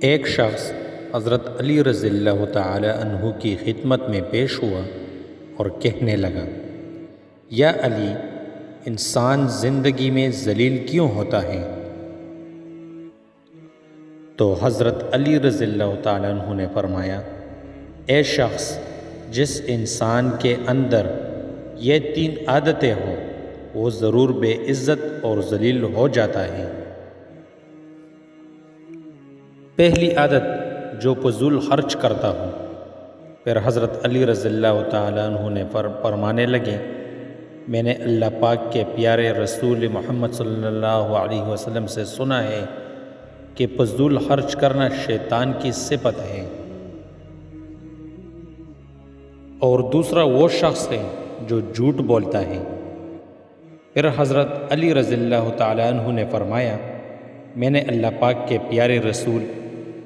ایک شخص حضرت علی رضی اللہ تعالی عنہ کی خدمت میں پیش ہوا اور کہنے لگا، یا علی، انسان زندگی میں ذلیل کیوں ہوتا ہے؟ تو حضرت علی رضی اللہ تعالی عنہ نے فرمایا، اے شخص، جس انسان کے اندر یہ 3 عادتیں ہوں وہ ضرور بے عزت اور ذلیل ہو جاتا ہے۔ پہلی عادت، جو فضول خرچ کرتا ہوں۔ پھر حضرت علی رضی اللہ تعالیٰ عنہ نے فرمانے لگے، میں نے اللہ پاک کے پیارے رسول محمد صلی اللہ علیہ وسلم سے سنا ہے کہ فضول خرچ کرنا شیطان کی صفت ہے، اور دوسرا وہ شخص ہے جو جھوٹ بولتا ہے۔ پھر حضرت علی رضی اللہ تعالیٰ عنہ نے فرمایا، میں نے اللہ پاک کے پیارے رسول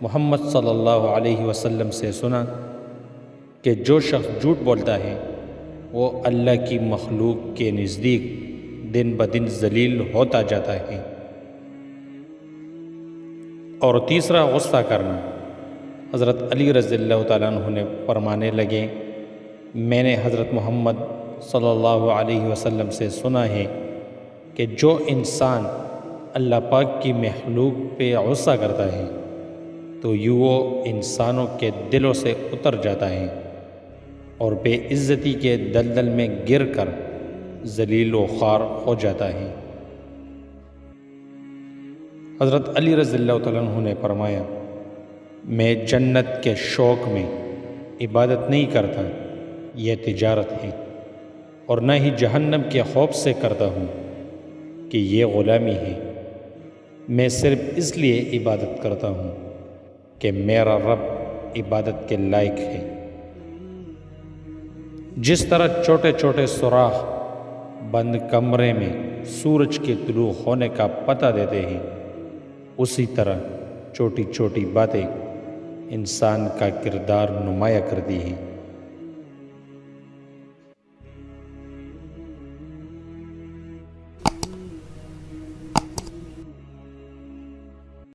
محمد صلی اللہ علیہ وسلم سے سنا کہ جو شخص جھوٹ بولتا ہے وہ اللہ کی مخلوق کے نزدیک دن بدن ذلیل ہوتا جاتا ہے۔ اور تیسرا، غصہ کرنا۔ حضرت علی رضی اللہ تعالیٰ عنہ نے فرمانے لگے، میں نے حضرت محمد صلی اللہ علیہ وسلم سے سنا ہے کہ جو انسان اللہ پاک کی مخلوق پہ غصہ کرتا ہے تو یوں وہ انسانوں کے دلوں سے اتر جاتا ہے اور بے عزتی کے دلدل میں گر کر ذلیل و خوار ہو جاتا ہے۔ حضرت علی رضی اللہ تعالیٰ عنہ نے فرمایا، میں جنت کے شوق میں عبادت نہیں کرتا، یہ تجارت ہے، اور نہ ہی جہنم کے خوف سے کرتا ہوں کہ یہ غلامی ہے۔ میں صرف اس لیے عبادت کرتا ہوں کہ میرا رب عبادت کے لائق ہے۔ جس طرح چھوٹے چھوٹے سوراخ بند کمرے میں سورج کے طلوع ہونے کا پتہ دیتے ہیں، اسی طرح چھوٹی چھوٹی باتیں انسان کا کردار نمایاں کرتی ہیں۔